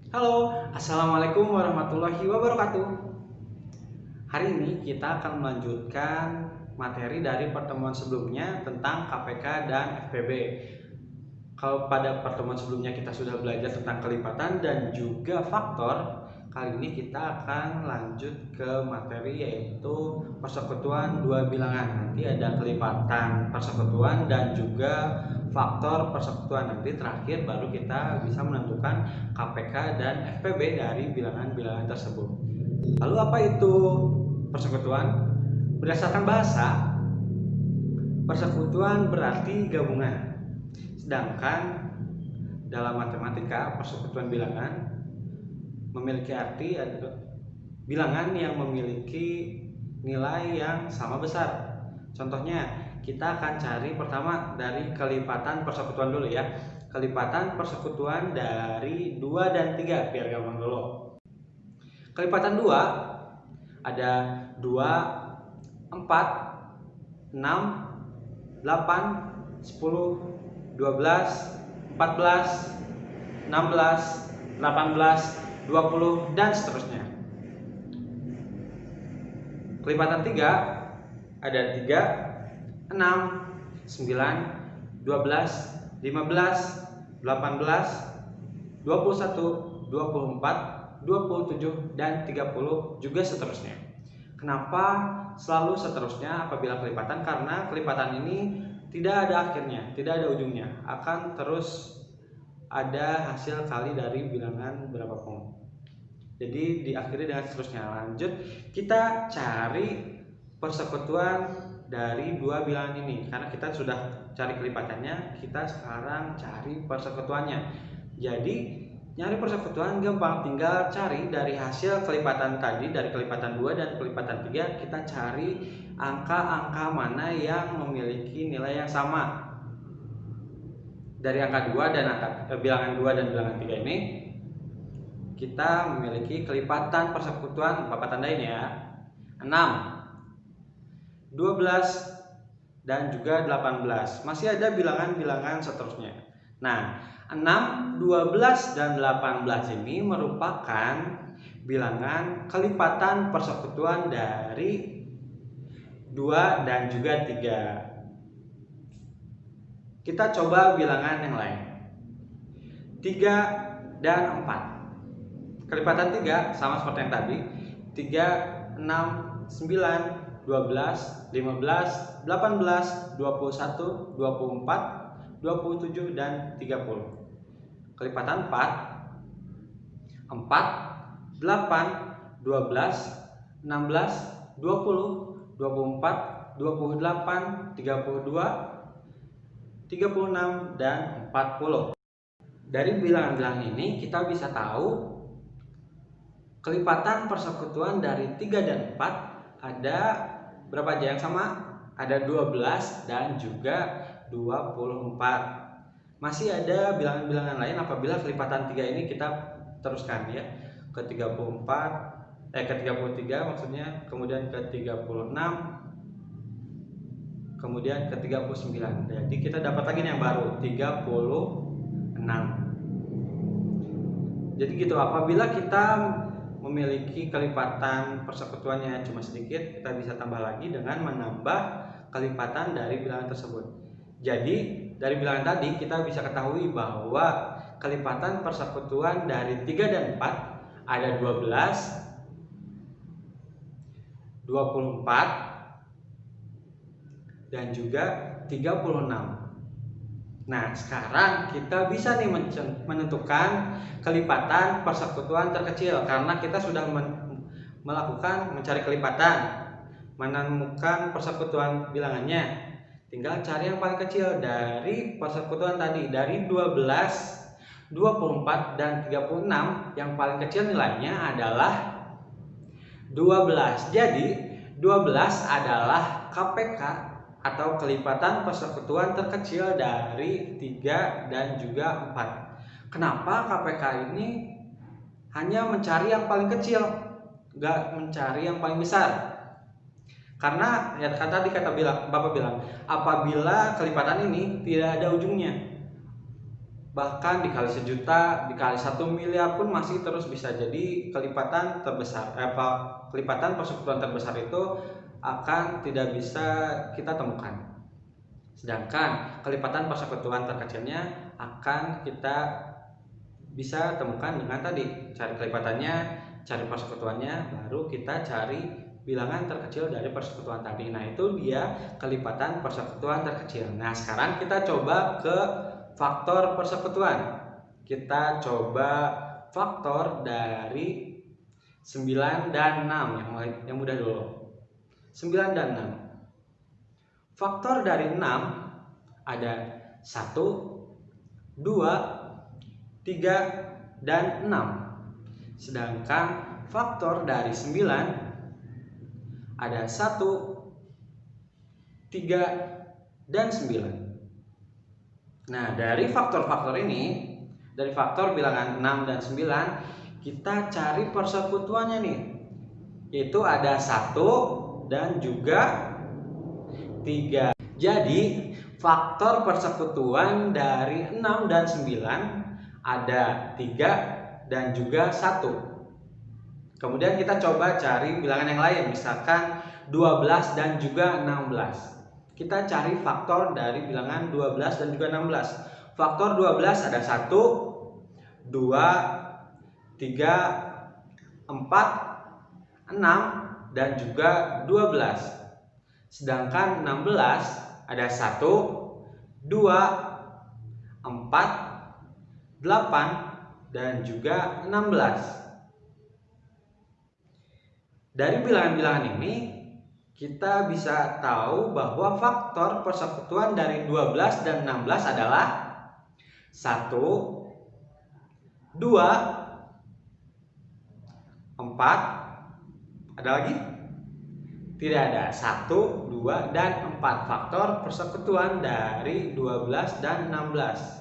Halo, Assalamualaikum warahmatullahi wabarakatuh. Hari ini kita akan melanjutkan materi dari pertemuan sebelumnya tentang KPK dan FPB. Kalau pada pertemuan sebelumnya kita sudah belajar tentang kelipatan dan juga faktor, kali ini kita akan lanjut ke materi yaitu persekutuan dua bilangan. Nanti ada kelipatan persekutuan dan juga faktor persekutuan. Nanti terakhir baru kita bisa menentukan KPK dan FPB dari bilangan-bilangan tersebut. Lalu apa itu persekutuan? Berdasarkan bahasa, persekutuan berarti gabungan. Sedangkan dalam matematika, persekutuan bilangan memiliki arti adalah bilangan yang memiliki nilai yang sama besar. Contohnya, kita akan cari pertama dari kelipatan persekutuan dulu ya. Kelipatan persekutuan dari 2 dan 3 biar gampang dulu. Kelipatan 2 ada 2, 4, 6, 8, 10, 12, 14, 16, 18, 20 dan seterusnya. Kelipatan 3 ada 3, 6, 9, 12, 15, 18, 21, 24, 27 dan 30 juga seterusnya. Kenapa selalu seterusnya apabila kelipatan? Karena kelipatan ini tidak ada akhirnya, tidak ada ujungnya, akan terus ada hasil kali dari bilangan berapapun. Jadi diakhiri dengan seterusnya. Lanjut, kita cari persekutuan dari dua bilangan ini. Karena kita sudah cari kelipatannya, kita sekarang cari persekutuannya. Jadi nyari persekutuan gampang, tinggal cari dari hasil kelipatan tadi, dari kelipatan 2 dan kelipatan 3, kita cari angka-angka mana yang memiliki nilai yang sama. Dari angka 2 dan bilangan 2 dan bilangan 3 ini kita memiliki kelipatan persekutuan, Bapak tandain ya. 6, 12 dan juga 18. Masih ada bilangan-bilangan seterusnya. Nah, 6, 12 dan 18 ini merupakan bilangan kelipatan persekutuan dari 2 dan juga 3. Kita coba bilangan yang lain. 3 dan 4. Kelipatan 3 sama seperti yang tadi. 3, 6, 9, 12, 15, 18, 21, 24, 27 dan 30. Kelipatan 4, 4, 8, 12, 16, 20, 24, 28, 32, 36 dan 40. Dari bilangan-bilangan ini kita bisa tahu kelipatan persekutuan dari 3 dan 4 ada berapa aja yang sama? Ada 12 dan juga 24. Masih ada bilangan-bilangan lain apabila kelipatan 3 ini kita teruskan ya ke 34, ke 33 maksudnya, kemudian ke 36, kemudian ke 39. Jadi kita dapat lagi yang baru 36. Jadi gitu, apabila kita memiliki kelipatan persekutuannya cuma sedikit, kita bisa tambah lagi dengan menambah kelipatan dari bilangan tersebut. Jadi dari bilangan tadi kita bisa ketahui bahwa kelipatan persekutuan dari 3 dan 4 ada 12, 24 dan juga 36. Nah, sekarang kita bisa nih menentukan kelipatan persekutuan terkecil karena kita sudah melakukan mencari kelipatan, menemukan persekutuan bilangannya. Tinggal cari yang paling kecil dari persekutuan tadi, dari 12, 24 dan 36, yang paling kecil nilainya adalah 12. Jadi 12 adalah KPK atau kelipatan persekutuan terkecil dari 3 dan juga 4. Kenapa KPK ini hanya mencari yang paling kecil, nggak mencari yang paling besar? Karena ya kan tadi Bapak bilang, apabila kelipatan ini tidak ada ujungnya, bahkan dikali sejuta, dikali 1 miliar pun masih terus bisa. Jadi kelipatan terbesar, kelipatan persekutuan terbesar itu akan tidak bisa kita temukan. Sedangkan kelipatan persekutuan terkecilnya akan kita bisa temukan dengan tadi, cari kelipatannya, cari persekutuannya, baru kita cari bilangan terkecil dari persekutuan tadi. Nah, itu dia kelipatan persekutuan terkecil. Nah, sekarang kita coba ke faktor persekutuan. Kita coba faktor dari 9 dan 6 yang mudah dulu. 9 dan 6. Faktor dari 6 ada 1, 2, 3, dan 6. Sedangkan faktor dari 9 ada 1, 3, dan 9. Nah, dari faktor-faktor ini, dari faktor bilangan 6 dan 9, kita cari persekutuannya nih. Yaitu ada 1 dan juga 3. Jadi, faktor persekutuan dari 6 dan 9 ada 3 dan juga 1. Kemudian kita coba cari bilangan yang lain, misalkan 12 dan juga 16. Kita cari faktor dari bilangan 12 dan juga 16. Faktor 12 ada 1, 2, 3, 4, 6, dan juga 12. Sedangkan 16 ada 1, 2, 4, 8, dan juga 16. Dari bilangan-bilangan ini kita bisa tahu bahwa faktor persekutuan dari 12 dan 16 adalah 1, 2, 4, ada lagi? Tidak ada. 1, 2, dan 4 faktor persekutuan dari 12 dan 16.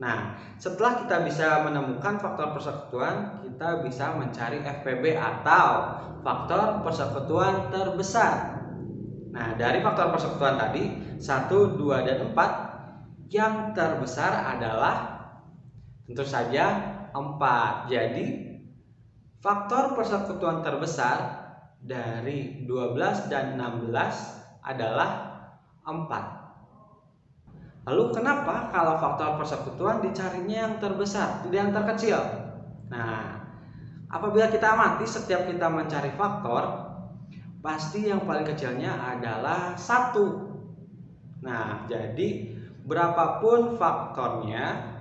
Nah, setelah kita bisa menemukan faktor persekutuan, kita bisa mencari FPB atau faktor persekutuan terbesar. Nah, dari faktor persekutuan tadi 1, 2, dan 4, yang terbesar adalah tentu saja 4. Jadi faktor persekutuan terbesar dari 12 dan 16 adalah 4. Lalu kenapa kalau faktor persekutuan dicarinya yang terbesar, tidak yang terkecil? Nah, apabila kita amati setiap kita mencari faktor, pasti yang paling kecilnya adalah 1. Nah, jadi berapapun faktornya,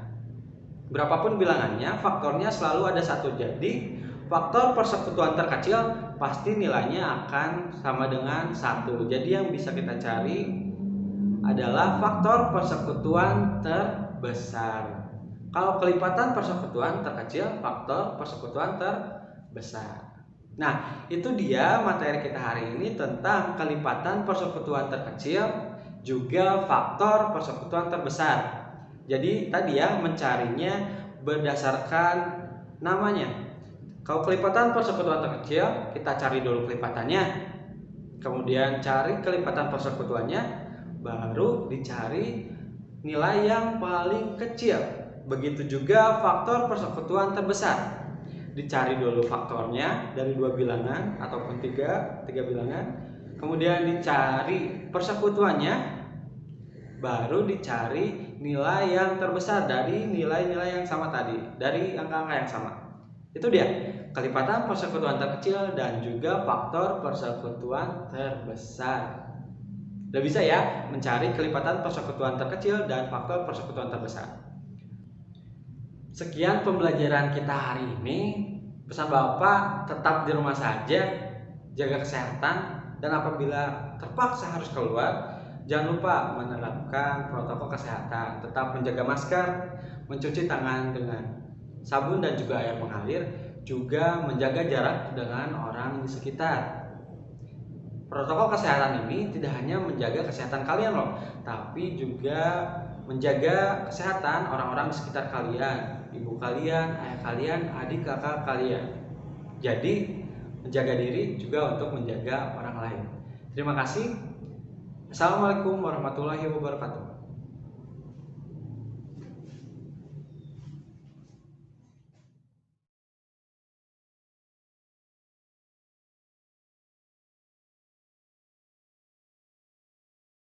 berapapun bilangannya, faktornya selalu ada 1. Jadi faktor persekutuan terkecil pasti nilainya akan sama dengan 1. Jadi yang bisa kita cari adalah faktor persekutuan terbesar. Kalau kelipatan persekutuan terkecil, faktor persekutuan terbesar. Nah, itu dia materi kita hari ini tentang kelipatan persekutuan terkecil juga faktor persekutuan terbesar. Jadi tadi ya, mencarinya berdasarkan namanya. Kalau kelipatan persekutuan terkecil, kita cari dulu kelipatannya, kemudian cari kelipatan persekutuannya, baru dicari nilai yang paling kecil. Begitu juga faktor persekutuan terbesar, dicari dulu faktornya dari 2 bilangan ataupun 3 bilangan, kemudian dicari persekutuannya, baru dicari nilai yang terbesar dari nilai-nilai yang sama tadi, dari angka-angka yang sama. Itu dia kelipatan persekutuan terkecil dan juga faktor persekutuan terbesar. Udah bisa ya mencari kelipatan persekutuan terkecil dan faktor persekutuan terbesar. Sekian pembelajaran kita hari ini. Pesan Bapak, tetap di rumah saja, jaga kesehatan, dan apabila terpaksa harus keluar, jangan lupa menerapkan protokol kesehatan. Tetap menjaga masker, mencuci tangan dengan sabun dan juga air mengalir, juga menjaga jarak dengan orang di sekitar. Protokol kesehatan ini tidak hanya menjaga kesehatan kalian loh, tapi juga menjaga kesehatan orang-orang di sekitar kalian, ibu kalian, ayah kalian, adik kakak kalian. Jadi menjaga diri juga untuk menjaga orang lain. Terima kasih. Assalamualaikum warahmatullahi wabarakatuh.